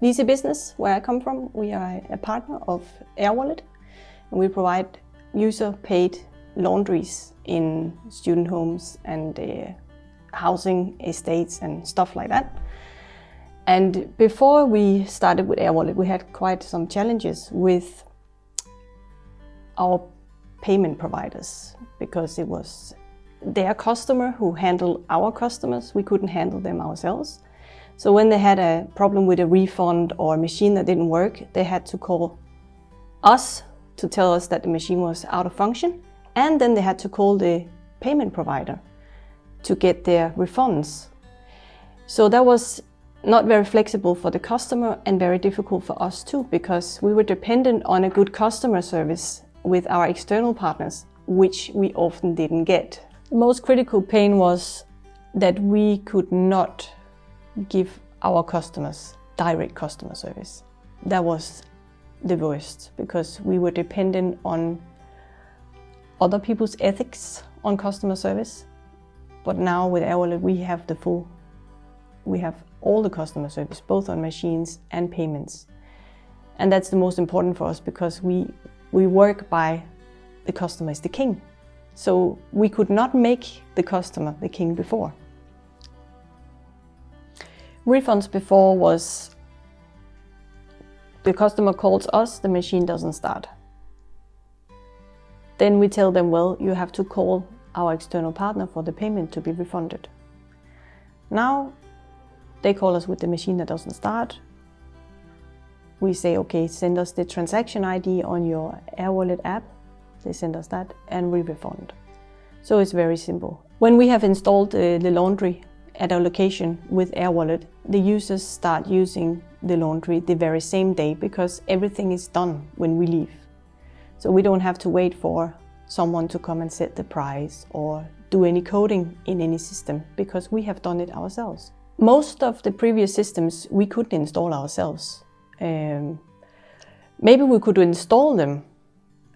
easy business where I come from. We are a partner of Airwallet, and we provide user-paid laundries in student homes and housing estates and stuff like that. And before we started with Airwallet, we had quite some challenges with our payment providers because it was their customer who handled our customers. We couldn't handle them ourselves. So when they had a problem with a refund or a machine that didn't work, they had to call us to tell us that the machine was out of function, and then they had to call the payment provider to get their refunds. So that was not very flexible for the customer and very difficult for us too, because we were dependent on a good customer service with our external partners, which we often didn't get. The most critical pain was that we could not give our customers direct customer service. That was the worst, because we were dependent on other people's ethics on customer service. But now with Airwallet, we have all the customer service, both on machines and payments. And that's the most important for us, because we work by the customer is the king. So we could not make the customer the king before. Refunds before was the customer calls us, the machine doesn't start. Then we tell them, well, you have to call our external partner for the payment to be refunded. Now they call us with the machine that doesn't start. We say, okay, send us the transaction ID on your Airwallet app. They send us that and we refund. So it's very simple. When we have installed the laundry at our location with Airwallet, the users start using the laundry the very same day, because everything is done when we leave. So we don't have to wait for someone to come and set the price or do any coding in any system, because we have done it ourselves. Most of the previous systems we couldn't install ourselves. Maybe we could install them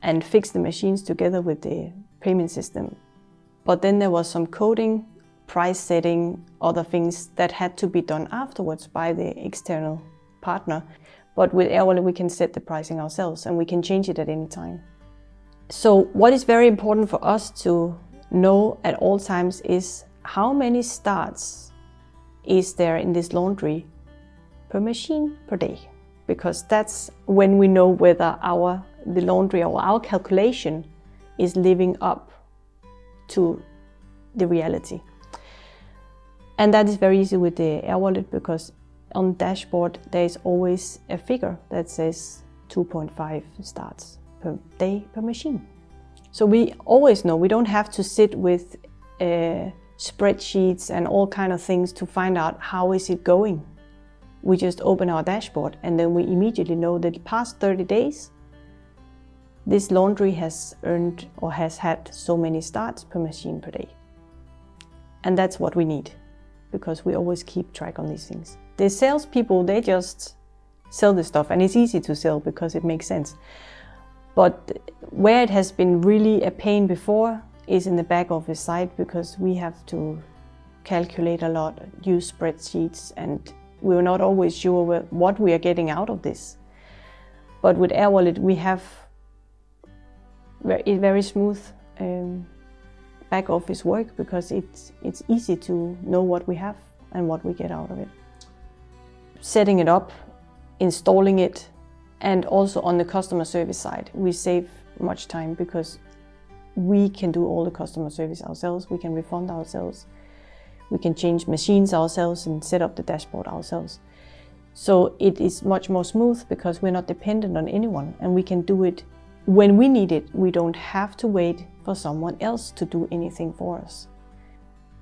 and fix the machines together with the payment system. But then there was some coding, price setting, other things that had to be done afterwards by the external partner. But with Airwallet, we can set the pricing ourselves and we can change it at any time. So what is very important for us to know at all times is how many starts is there in this laundry per machine per day. Because that's when we know whether the laundry or our calculation is living up to the reality. And that is very easy with the Airwallet, because on the dashboard there is always a figure that says 2.5 starts per day per machine. So we always know, we don't have to sit with spreadsheets and all kind of things to find out how is it going. We just open our dashboard and then we immediately know that the past 30 days, this laundry has earned or has had so many starts per machine per day. And that's what we need, because we always keep track on these things. The salespeople, they just sell the stuff, and it's easy to sell because it makes sense. But where it has been really a pain before is in the back office side, because we have to calculate a lot, use spreadsheets, and we're not always sure what we are getting out of this. But with Airwallet, we have very smooth back office work, because it's easy to know what we have and what we get out of it. Setting it up, installing it, and also on the customer service side, we save much time, because we can do all the customer service ourselves. We can refund ourselves. We can change machines ourselves and set up the dashboard ourselves. So it is much more smooth, because we're not dependent on anyone, and we can do it when we need it. We don't have to wait for someone else to do anything for us.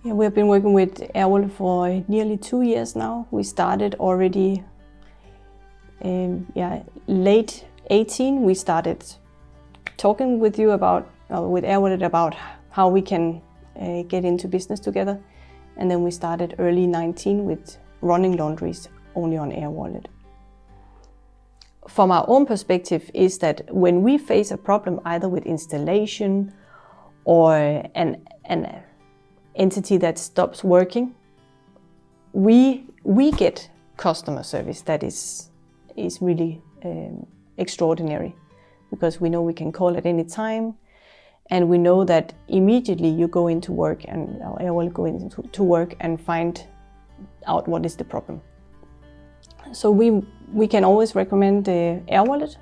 Yeah, we've been working with Airwallet for nearly 2 years now. We started already late 2018. We started talking with Airwallet about how we can get into business together. And then we started early 2019 with running laundries only on Airwallet. From our own perspective is that when we face a problem either with installation or an entity that stops working, we get customer service that is really extraordinary, because we know we can call at any time, and we know that immediately you go into work and Airwallet go into work and find out what is the problem. So we can always recommend the Airwallet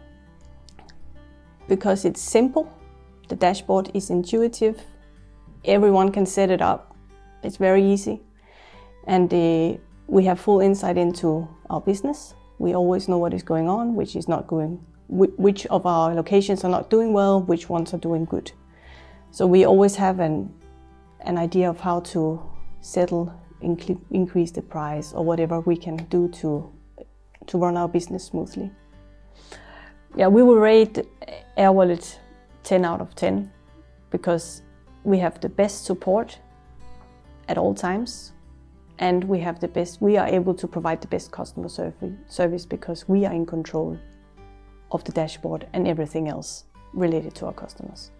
because it's simple, the dashboard is intuitive, everyone can set it up, it's very easy, and we have full insight into our business. We always know what is going on, which is not going, which of our locations are not doing well, which ones are doing good. So we always have an idea of how to settle, increase the price, or whatever we can do to run our business smoothly. Yeah, we will rate Airwallet 10 out of 10 because we have the best support at all times, and we are able to provide the best customer service because we are in control of the dashboard and everything else related to our customers.